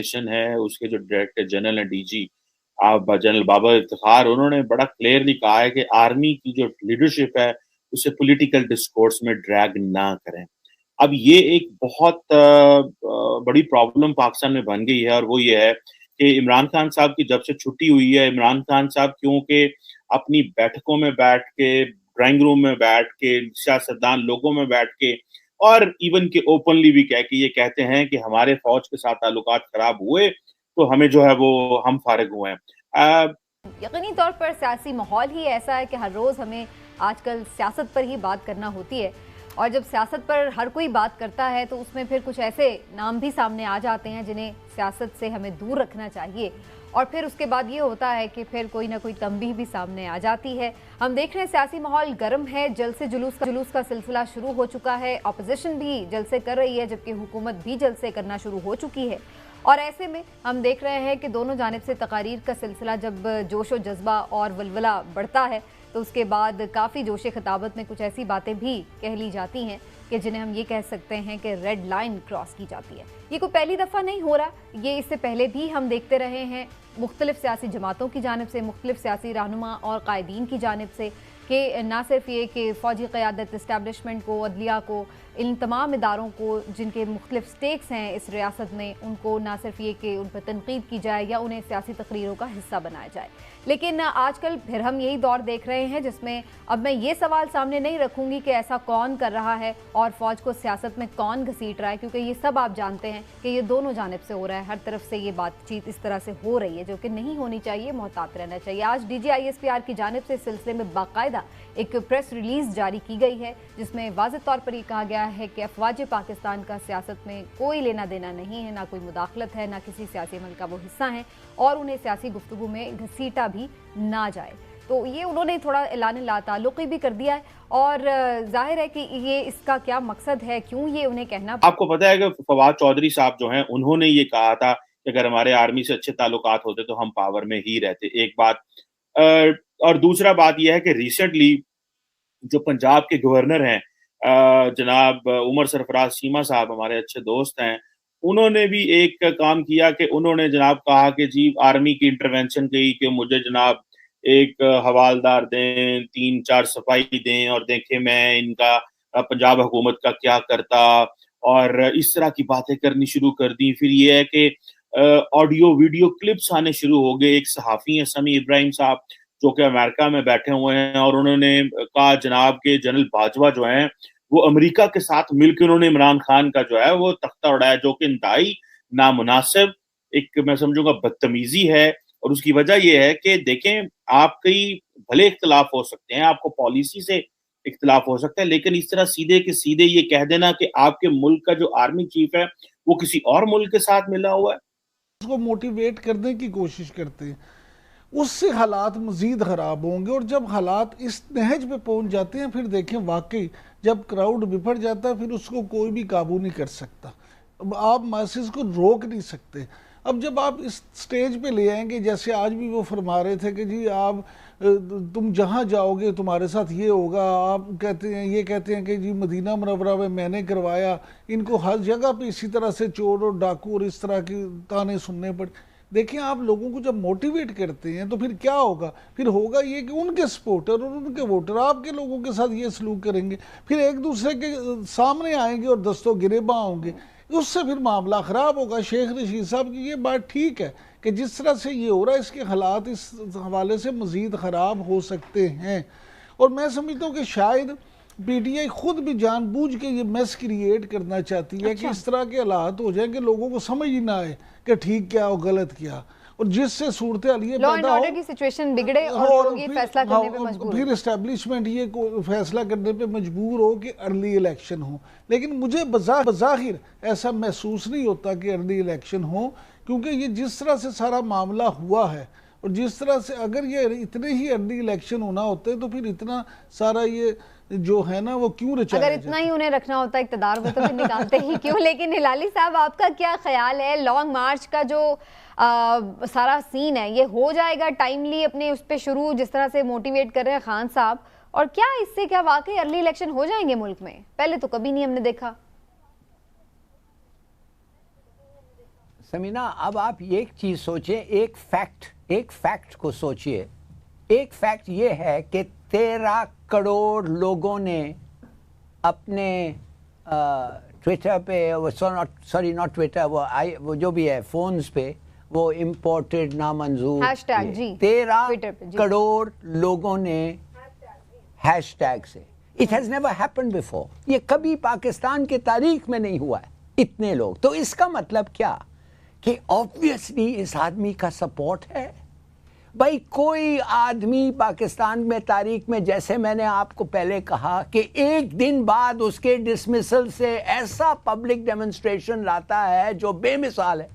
है, उसके जो डायरेक्टर जनरल हैं डीजी आप जनरल बाबर इफ्तिखार, उन्होंने बड़ा क्लियरली कहा है कि आर्मी की जो लीडरशिप है, उसे पॉलिटिकल डिस्कोर्स में ड्रैग ना करें। अब ये एक बहुत बड़ी प्रॉब्लम पाकिस्तान में बन गई है और वो ये है कि इमरान खान साहब की जब से छुट्टी हुई है, इमरान खान साहब क्योंकि अपनी बैठकों में बैठ के, ड्राइंग रूम में बैठ के, सियासतदान लोगों में बैठ के और इवन के ओपनली भी कह के ये कहते हैं कि हमारे फौज के साथ ताल्लुकात खराब हुए तो हमें जो है वो हम फारिग हुए हैं। यकीनी तौर पर सियासी माहौल ही ऐसा है कि हर रोज़ हमें आजकल सियासत पर ही बात करना होती है, और जब सियासत पर हर कोई बात करता है तो उसमें फिर कुछ ऐसे नाम भी सामने आ जाते हैं जिन्हें सियासत से हमें दूर रखना चाहिए, और फिर उसके बाद ये होता है कि फिर कोई ना कोई तंबीह भी सामने आ जाती है। हम देख रहे हैं सियासी माहौल गर्म है, जलसे जुलूस का सिलसिला शुरू हो चुका है, अपोजिशन भी जलसे कर रही है जबकि हुकूमत भी जलसे करना शुरू हो चुकी है। और ऐसे में हम देख रहे हैं कि दोनों जानिब से तकारीर का सिलसिला जब जोश व जज्बा और वलवला बढ़ता है तो उसके बाद काफ़ी जोश खिताबत में कुछ ऐसी बातें भी कह ली जाती हैं कि जिन्हें हम ये कह सकते हैं कि रेड लाइन क्रॉस की जाती है। ये कोई पहली दफ़ा नहीं हो रहा, ये इससे पहले भी हम देखते रहे हैं मुख्तलिफ सियासी जमातों की जानिब से, मुख्तलिफ सियासी रहनुमा और कायदीन की जानिब से, कि ना सिर्फ ये कि फ़ौजी क़यादत इस्टेब्लिशमेंट को, अदलिया को, इन तमाम इदारों को जिनके मुख्तलिफ स्टेक्स हैं इस रियासत में, उनको ना सिर्फ ये कि उन पर तनकीद की जाए या उन्हें सियासी तकरीरों का हिस्सा बनाया जाए। लेकिन आजकल फिर हम यही दौर देख रहे हैं जिसमें अब मैं ये सवाल सामने नहीं रखूंगी कि ऐसा कौन कर रहा है और फ़ौज को सियासत में कौन घसीट रहा है, क्योंकि ये सब आप जानते हैं कि ये दोनों जानिब से हो रहा है, हर तरफ से ये बातचीत इस तरह से हो रही है जो कि नहीं होनी चाहिए, मोहतात रहना चाहिए। आज DGISPR की जानिब से इस सिलसिले में बाकायदा एक प्रेस रिलीज़ जारी की गई है जिसमें वाज़ेह तौर पर ये कहा गया है कि अफवाज पाकिस्तान का सियासत में कोई लेना देना नहीं है, ना कोई मुदाखलत है, ना किसी सियासी अमल का वो हिस्सा है और उन्हें सियासी गुफ्तगू में घसीटा भी ना जाए। तो ये उन्होंने थोड़ा ऐलान लाताल्लुक़ी भी कर दिया है और जाहिर है कि ये इसका क्या मकसद है, क्यों ये उन्हें कहना। आपको पता है कि फवाद चौधरी साहब जो हैं उन्होंने ये कहा था कि अगर हमारे आर्मी से अच्छे ताल्लुकात होते तो हम पावर में ही रहते, एक बात। और दूसरा बात यह है कि रिसेंटली जो पंजाब के गवर्नर हैं जनाब उमर सरफराज चीमा साहब, हमारे अच्छे दोस्त हैं, उन्होंने भी एक काम किया कि उन्होंने जनाब कहा कि जी आर्मी की इंटरवेंशन की कि मुझे जनाब एक हवालदार दें, 3-4 सिपाही दें और देखें मैं इनका पंजाब हुकूमत का क्या करता, और इस तरह की बातें करनी शुरू कर दी। फिर ये है कि ऑडियो वीडियो क्लिप्स आने शुरू हो गए। एक सहाफ़ी हैं समी इब्राहिम साहब जो कि अमेरिका में बैठे हुए हैं और उन्होंने कहा जनाब के जनरल बाजवा जो हैं वो अमेरिका के साथ मिलकर उन्होंने इमरान खान का जो है वो तख्ता उड़ाया, जो कि इंतहाई नामुनासिब, एक मैं समझूंगा बदतमीजी है। और उसकी वजह यह है कि देखें आपकी भले इख्तलाफ हो सकते हैं, आपको पॉलिसी से इख्तलाफ हो सकता है, लेकिन इस तरह सीधे के सीधे ये कह देना कि आपके मुल्क का जो आर्मी चीफ है वो किसी और मुल्क के साथ मिला हुआ है, उसको मोटिवेट करने की कोशिश करते हैं, उससे हालात मज़ीद ख़राब होंगे। और जब हालात इस नहज पे पहुंच जाते हैं फिर देखें वाकई जब क्राउड बिफर जाता है फिर उसको कोई भी काबू नहीं कर सकता, आप मैसेज को रोक नहीं सकते। अब जब आप इस स्टेज पे ले आएंगे, जैसे आज भी वो फरमा रहे थे कि जी आप तुम जहाँ जाओगे तुम्हारे साथ ये होगा, आप कहते हैं कि जी मदीना मुनव्वरा में मैंने करवाया, इनको हर जगह पे इसी तरह से चोर और डाकू और इस तरह के ताने सुनने पड़े। देखिए आप लोगों को जब मोटिवेट करते हैं तो फिर क्या होगा, फिर होगा ये कि उनके सपोर्टर और उनके वोटर आपके लोगों के साथ ये सलूक करेंगे, फिर एक दूसरे के सामने आएंगे और दस्तों गिरेबा होंगे, उससे फिर मामला ख़राब होगा। शेख रशीद साहब की ये बात ठीक है कि जिस तरह से ये हो रहा है इसके हालात इस हवाले से मज़ीद ख़राब हो सकते हैं। और मैं समझता हूँ कि शायद PTI खुद भी जानबूझ के ये मेस क्रिएट करना चाहती है कि इस तरह के हालात हो जाए कि लोगों को समझ ही ना आए कि ठीक क्या और गलत क्या, और जिससे सूरत हाल ये पैदा हो की सिचुएशन बिगड़े और लोग ये फैसला करने पे मजबूर, फिर एस्टेब्लिशमेंट ये फैसला करने पे मजबूर हो कि अर्ली इलेक्शन हो। लेकिन मुझे बज़ाहिर ऐसा महसूस नहीं होता कि अर्ली इलेक्शन हो, क्योंकि ये जिस तरह से सारा मामला हुआ है और जिस तरह से अगर ये इतने ही अर्ली इलेक्शन होना होते तो फिर इतना सारा ये जो है ना वो क्यों रचाया, अगर इतना ही उन्हें रखना होता इक़्तिदार को तो फिर निकालते ही क्यों। लेकिन हिलाली साहब आपका क्या ख्याल है, लॉन्ग मार्च का जो सारा सीन है ये हो जाएगा टाइमली अपने उस पर शुरू, जिस तरह से मोटिवेट कर रहे हैं खान साहब, और क्या इससे क्या वाकई अर्ली इलेक्शन हो जाएंगे मुल्क में? पहले तो कभी नहीं हमने देखा। سمینا اب آپ یہ ایک چیز سوچیں, ایک فیکٹ کو سوچئے. ایک فیکٹ یہ ہے کہ 13 کروڑ لوگوں نے اپنے ٹویٹر پہ, سوری ناٹ ٹویٹر, وہ جو بھی ہے فونز پہ, وہ امپورٹڈ نامنظور 13 کروڑ لوگوں نے ہیش ٹیگ سے. It has never happened before. یہ کبھی پاکستان کے تاریخ میں نہیں ہوا ہے اتنے لوگ. تو اس کا مطلب کیا کہ آبویسلی اس آدمی کا سپورٹ ہے. بھائی کوئی آدمی پاکستان میں تاریخ میں, جیسے میں نے آپ کو پہلے کہا کہ ایک دن بعد اس کے ڈسمسل سے ایسا پبلک ڈیمونسٹریشن لاتا ہے جو بے مثال ہے.